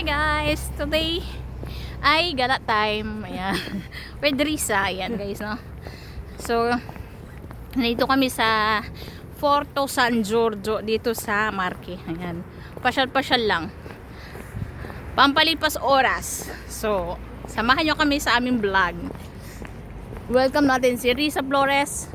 Hi guys! Today ay gala time. Ayan. With Risa. Ayan guys, no? So, nandito kami sa Porto San Giorgio dito sa Marque. Ayan. Pasyal-pasyal lang. Pampalipas oras. So, samahan nyo kami sa aming vlog. Welcome natin si Risa Flores.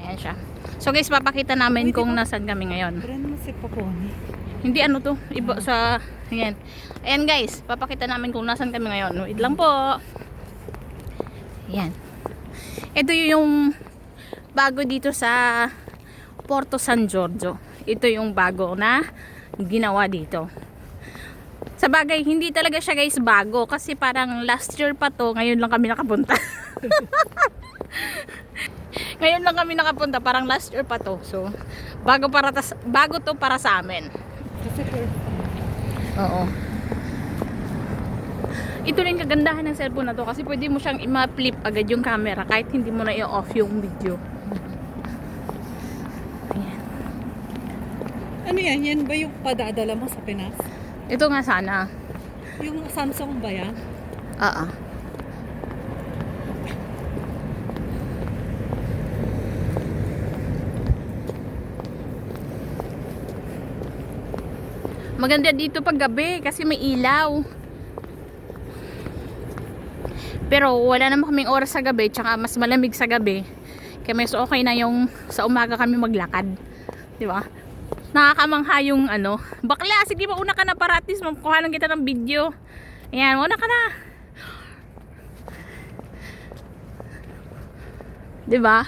Ayan siya. So guys, papakita namin kung nasan kami ngayon. Brand mo si Poponi. Hindi ano to, iba sa ayan. Ayan guys, papakita namin kung nasan kami ngayon. Wait lang po. Ayan. Ito yung bago dito sa Porto San Giorgio. Ito yung bago na ginawa dito. Sa bagay, hindi talaga siya guys bago kasi parang last year pa to, ngayon lang kami nakapunta. Ngayon lang kami nakapunta, parang last year pa to. So, bago to para sa amin. Kasi first. Oo. Ito rin kagandahan ng cellphone na to kasi pwede mo siyang i-flip agad yung camera kahit hindi mo na i-off yung video. Ayan. Ano yan? Yan ba yung padadala mo sa Pinas? Ito nga sana. Yung Samsung ba yan? Oo. Maganda dito pag gabi kasi may ilaw. Pero wala naman kaming oras sa gabi, tsaka mas malamig sa gabi. Kaya mas okay na yung sa umaga kami maglakad. 'Di ba? Nakakamangha yung ano. Bakla, sige mauna ka na para at least makuhanan kita ng video. Ayan, mauna ka na. 'Di ba?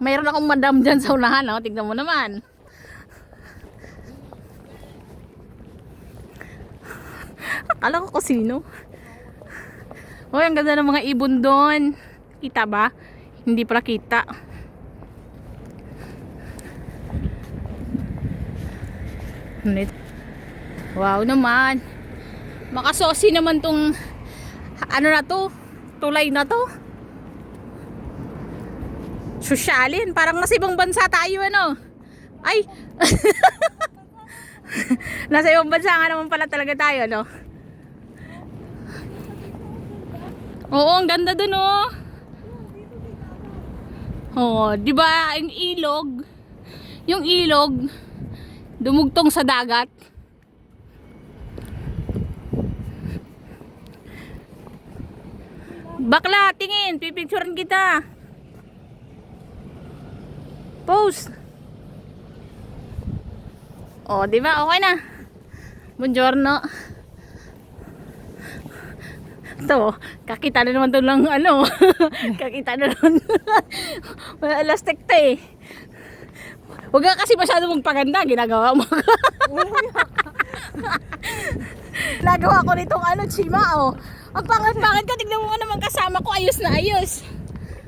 Mayroon akong madam dyan sa unahan, oh. Tignan mo naman. Akala ko sino. Oh, ang ganda ng mga ibon doon. Kita ba? Hindi pala kita. Wow naman. Makasosi naman tong ano na to? Tulay na to. Sosyalin. Parang nasa ibang bansa tayo ano. Ay. Nasa ibang bansa nga naman pala talaga tayo, no? Oo, ang ganda dun, oh. Oo, di ba yung ilog dumugtong sa dagat. Bakla, tingin, pipicturean kita. Pose. Oh, di ba? Okay na. Buongiorno. To, kakita na naman to lang ano. Kakita na naman. Wala elastic to eh. Huwag ka kasi masyado magpaganda, ginagawa mo. Nagawa ko nitong ano, chima oh. Ang pangit-pangit ka, tignan mo nga naman kasama ko, ayos na ayos.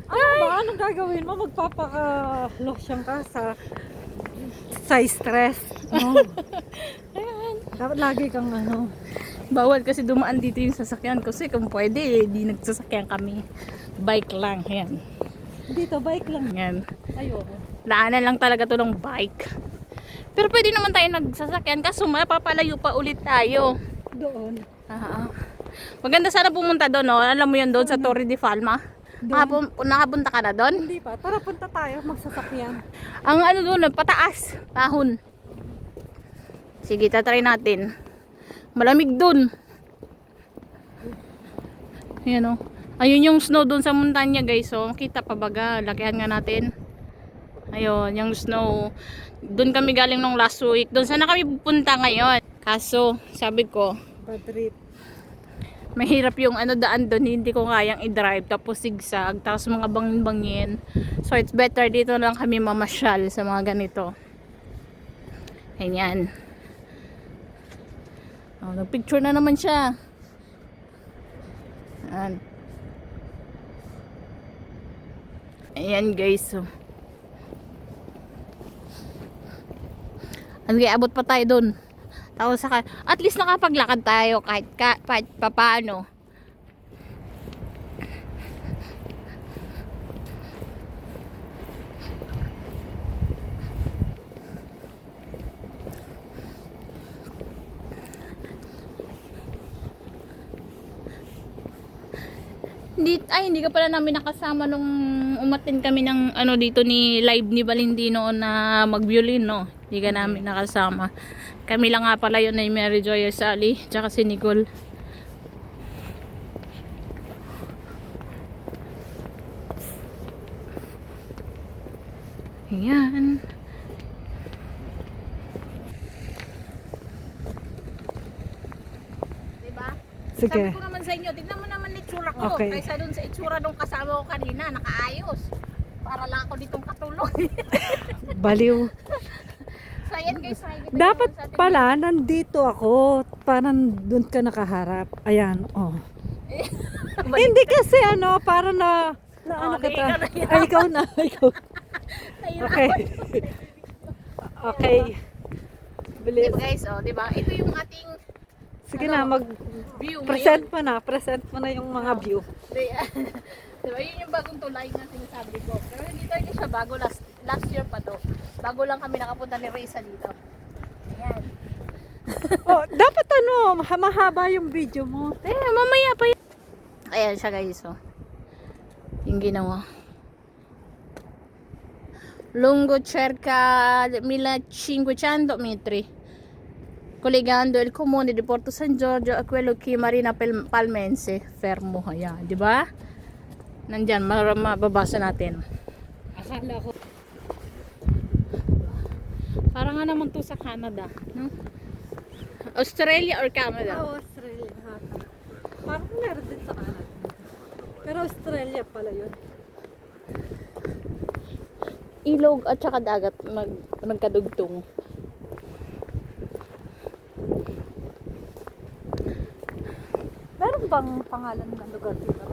Ano ba? Anong gagawin mo? Magpapaka-lotion ka sa stress. No? Dapat lagi kang ano. Bawal kasi dumaan dito yung sasakyan kasi kung pwede, di nagsasakyan kami. Bike lang, yan. Dito, bike lang. Yan. Ayoko. Daanan lang talaga to ng bike. Pero pwede naman tayo nagsasakyan kasi mapapalayo pa ulit tayo. Doon. Maganda sana pumunta doon, no? Alam mo yun doon sa Torre de Palma. Nakapunta ka na doon? Hindi pa. Tara, punta tayo. Magsasakyan. Ang ano doon, pataas. Pahon. Sige, tatry natin. Malamig doon. Ayan o. Ayun yung snow doon sa montanya guys. So, kita pa baga. Lakihan nga natin. Ayun, yung snow. Doon kami galing nung last week. Doon sana kami pupunta ngayon. Kaso, sabi ko, Bad trip. mahirap yung ano daan doon. Hindi ko kayang i-drive. Tapos zigzag. Tapos mga bangin-bangin. So, it's better dito lang kami mamasyal sa mga ganito. Ayan. Oh, nagpicture na naman siya. Ayan. Ayan guys. So. Abot pa tayo doon. Tapos saka, at least nakapaglakad tayo kahit papaano. Hindi ka pala namin nakasama nung umatin kami ng ano dito ni live ni Valentino na mag-violin, no? Hindi ka namin nakasama. Kami lang nga pala yun, na Mary Joy Sally, tsaka si Nicole. Ayan. Diba? Sige. Sabi ko naman sa inyo, tignan mo naman itsura ko. Okay. Kaysa dun sa itsura nung kasama ko kanina, nakaayos. Para lang ako ditong katulog. Baliw. So ayan guys, makikita nyo Dapat sa ating- pala, nandito ako. Parang doon ka nakaharap. Ayan, oh. Hindi kasi ano, para na ano Okay, kita. ikaw na yan. Ay, ikaw na. Ikaw. Ayun Okay. Okay. Bilis. Diba guys, oh, diba? Ito yung ating Sige na, view mag-present mo na. Present mo na yung mga view. ngayon. Diba, yun yung bagong tulay na sinasabi ko. Pero hindi talaga siya bago, last year pa to. Bago lang kami nakapunta ni Reza dito. Ayan. Oh, dapat ano, mahaba yung video mo. Mamaya pa yun. Ayan siya guys, oh. Yung ginawa. Lungo circa 1500 metri. Collegando il comune di Porto San Giorgio a quello che Marina Palmense. Fermo. Ayan, di ba? Nandyan, mababasa natin. Akala ko. Parang nga naman to sa Canada, no? Australia or Canada? Australia. Parang meron din sa Canada. Pero Australia pala yun. Ilog at saka dagat magkadugtong. Meron bang pangalan ng lugar dito?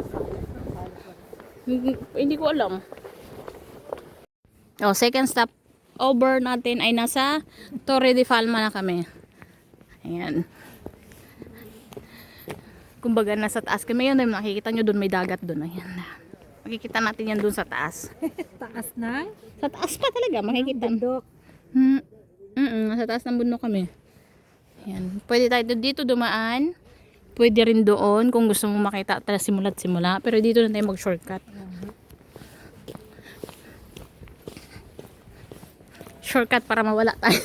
Hindi ko alam. Oh, second stop over natin ay nasa Torre de Palma na kami. Ayan. Kumbaga nasa taas kami yun. Nakikita nyo doon may dagat doon. Ayan. Makikita natin yan doon sa taas. Taas na? Sa taas pa talaga makikita. Bundok. Nasa taas ng bundok kami. Ayan. Pwede tayo dito dumaan. Pwede rin doon kung gusto mo makita simula't simula. Pero dito na tayo mag-shortcut. Shortcut para mawala tayo.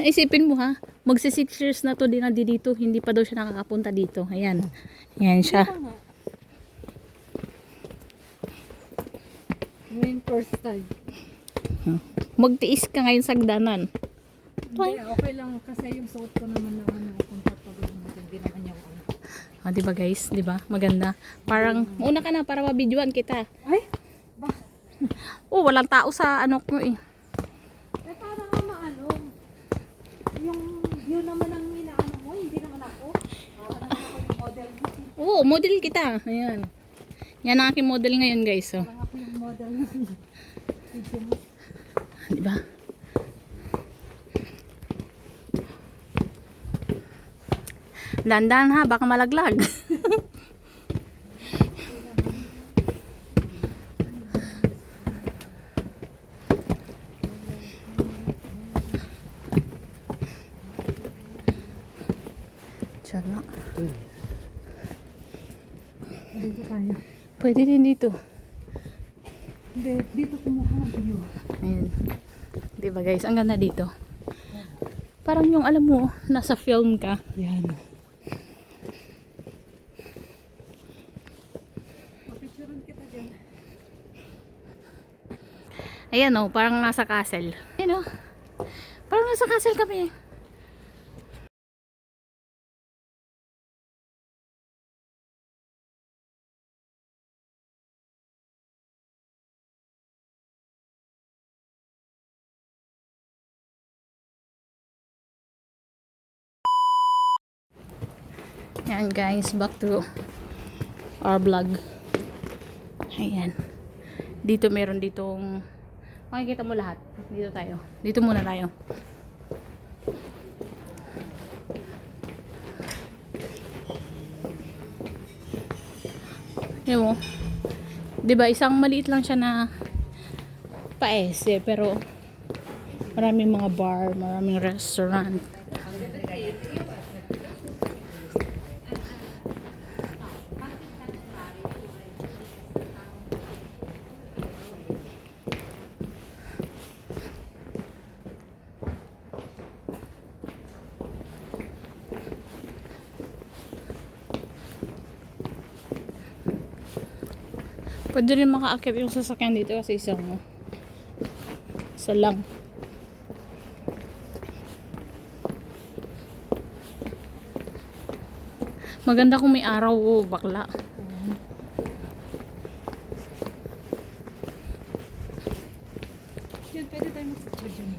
Isipin mo ha, magsi 6 years na to din na dito, hindi pa daw siya nakakapunta dito. Ayan. Ayan siya. Ngayon first time. Magtiis ka ngayon sa hagdanan. Hindi, okay lang kasi yung suot ko naman na ano, comfortable naman. Hindi naman yung ano. Ah, di ba guys? Di ba? Maganda. Parang, una ka na para mabidyoan kita. Ay! Ba? Oh, walang tao sa ano ko eh. Eh parang nga maano. Yung yun naman ang inaano mo, hindi naman ako. Ano naman ako yung model. Oo, model kita. Ayan. Yan ang aking model ngayon guys. Oh. Parang ako yung model ng video mo. Di ba? Dandan ha, baka malaglag. Tsaka. Dito tayo. Pwede din dito. Hindi, dito kumuha ng view. Ayan. Di ba guys, ang ganda dito. Parang yung alam mo, nasa film ka. Yan. Papicturean kita dyan. Ayan o, parang nasa castle. Ayan o. Parang nasa castle kami. Ayan guys, back to our vlog. Ayan. Dito meron ditong makikita mo lahat. Dito tayo. Dito muna tayo. Ayan mo. Diba isang maliit lang siya na paese pero Maraming mga bar, maraming restaurant. Pwede rin makaakit yung sasakyan dito kasi isa lang. Maganda kung may araw o bakla. Yun, pwede tayo mag-picture dyan.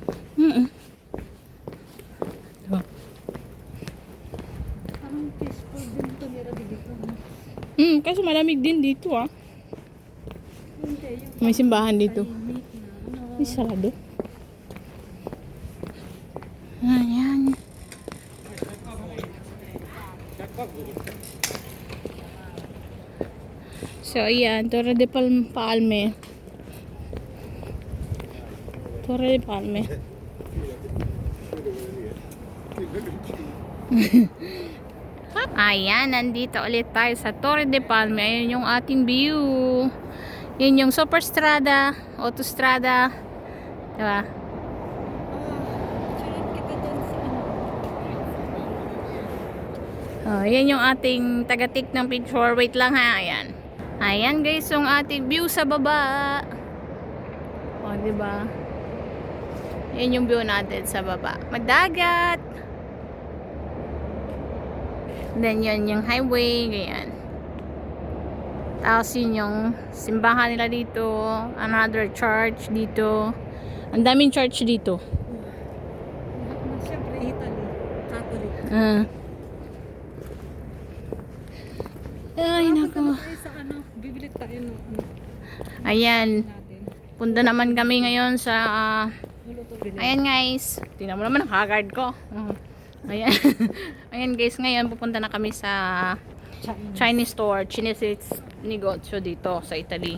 Diba? Parang peaceful din tumira dito. Kasi malamig din dito ah. Hindi, yung May simbahan dito. tahimik na, ano. Ay, sarado. Ayan. So, ayan. Torre de Palme. Torre de Palme. Ayan, nandito ulit tayo sa Torre de Palme. Ayan yung ating view. Yan yung Superstrada, Autostrada. Diba? Sunod kita doon sa ano. Oh, yan yung ating taga-take ng picture. Wait lang ha. Ayan. Ayan guys, yung ating view sa baba. O, diba? Yan yung view natin sa baba. Madagat. Then, yan yung highway. Ganyan. Tapos, yun yung simbahan nila dito. Another church dito. Ang daming church dito. Siyempre, Italy. Catholic. Ay, nako. Tayo sa ano, bibili tayo ng ano Ayan. natin. Punta naman kami ngayon sa Luluto bili. ayan guys. Tingnan mo naman ang haggard ko. Ayan. Ayan guys, ngayon pupunta na kami sa Chinese store, Chinese negosyo dito sa Italy.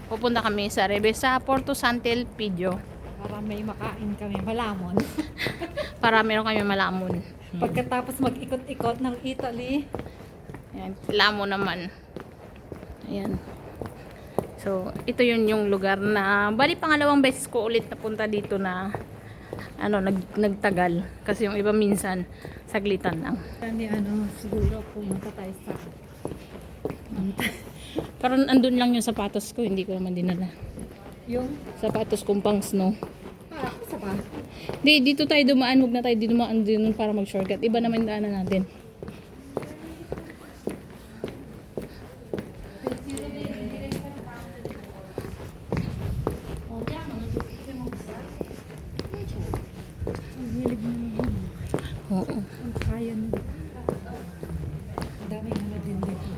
Pupunta kami sa Rebesa, Porto Sant'Elpidio Para may makain kami, malamon. para meron kami malamon. Pagkatapos mag-ikot-ikot ng Italy, Ayan, Lamo naman. Ayan. So, ito yun yung lugar na bali pangalawang beses ko ulit napunta dito na nagtagal. Kasi yung iba minsan saglitan lang. ni ano, siguro pumunta tayo sa Pero andun lang yung sapatos ko, hindi ko naman dinala. yung Sapatos kong pang snow. para sa ba? Dito tayo dumaan, huwag na tayo dumaan din para mag-shortcut. Iba naman yung daanan natin. Ang hilig mo naman. Oo. Ang kaya mo. Ang daming ano din dito.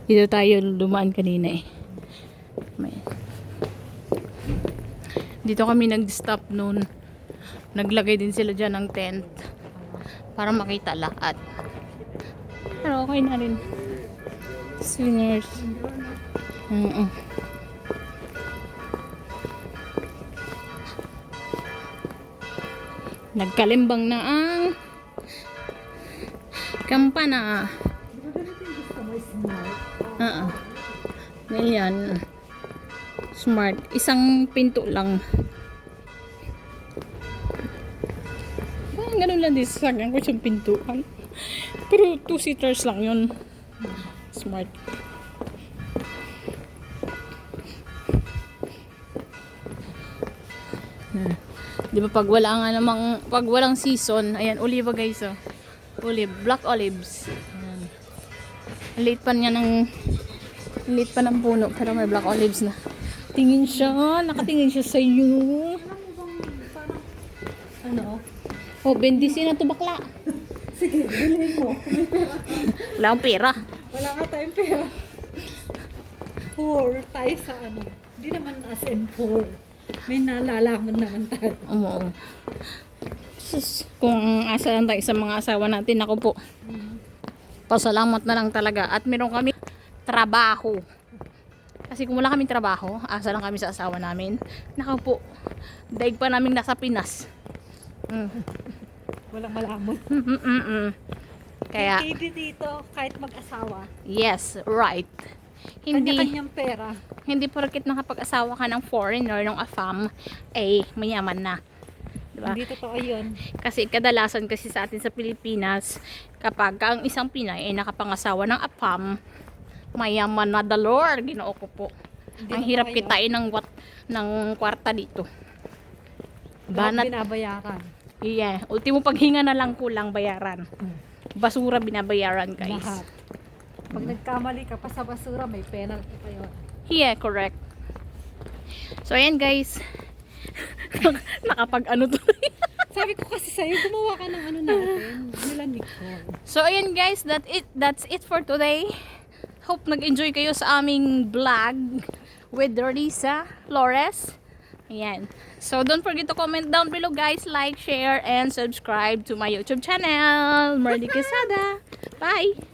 Dito tayo dumaan kanina eh. Dito kami nag-stop noon. Naglagay din sila dyan ng tent para makita lahat. Pero okay na rin. Swingers. Nagkalimbang na ang kampana. Ganyan. Smart. Isang pinto lang. Ganun lang din sa akin ko siyang pintuan. Pero 2-seaters lang yun. Smart. Di ba pag wala nga namang, pag walang season, ayan, oliva guys, oh. Olive, black olives. Ayan. Ang liit pa niya ng, ang liit pa ng puno, pero may black olives na. Tingin siya, nakatingin siya sa iyo. Ano? Oh, bendisi na to bakla. Sige, bilhin mo. Wala akong pera. Wala ka tayong pera. Poor tayo sa ano. Hindi naman as in poor. May nalalaman naman tayo. Oo. Sus, kung asa lang tayo sa mga asawa natin, ako po. Pasalamat na lang talaga. At meron kami trabaho. Kasi kung wala kaming trabaho, asa lang kami sa asawa namin. Naka po, daig pa namin nasa Pinas. Walang malamon. Kaya, Hindi dito kahit mag-asawa. yes, right. Hindi, Kanya-kanyang pera. hindi porket nakapag-asawa ka ng foreigner, ng AFAM, eh, mayaman na. Diba? Hindi totoo yun. Kasi kadalasan kasi sa atin sa Pilipinas, kapag ang isang Pinay ay nakapangasawa ng AFAM, mayaman na the Lord, Ginoo ko po. Hindi Ang na hirap tayo. kitain ng kwarta dito. Lahat Banat, binabayaran. yeah. Ultimo paghinga na lang kulang bayaran. Basura binabayaran, guys. Lahat. Pag nagkamali ka pa sa basura, may penalty pa yun. Yeah, correct. So, ayan guys. Nakapag ano to. Sabi ko kasi sa'yo, gumawa ka ng ano natin. Nila Nicole. So, ayan guys. That's it for today. Hope nag-enjoy kayo sa aming vlog with Risa Flores. Ayan. So, don't forget to comment down below, guys. Like, share, and subscribe to my YouTube channel, Merly Quesada. Bye!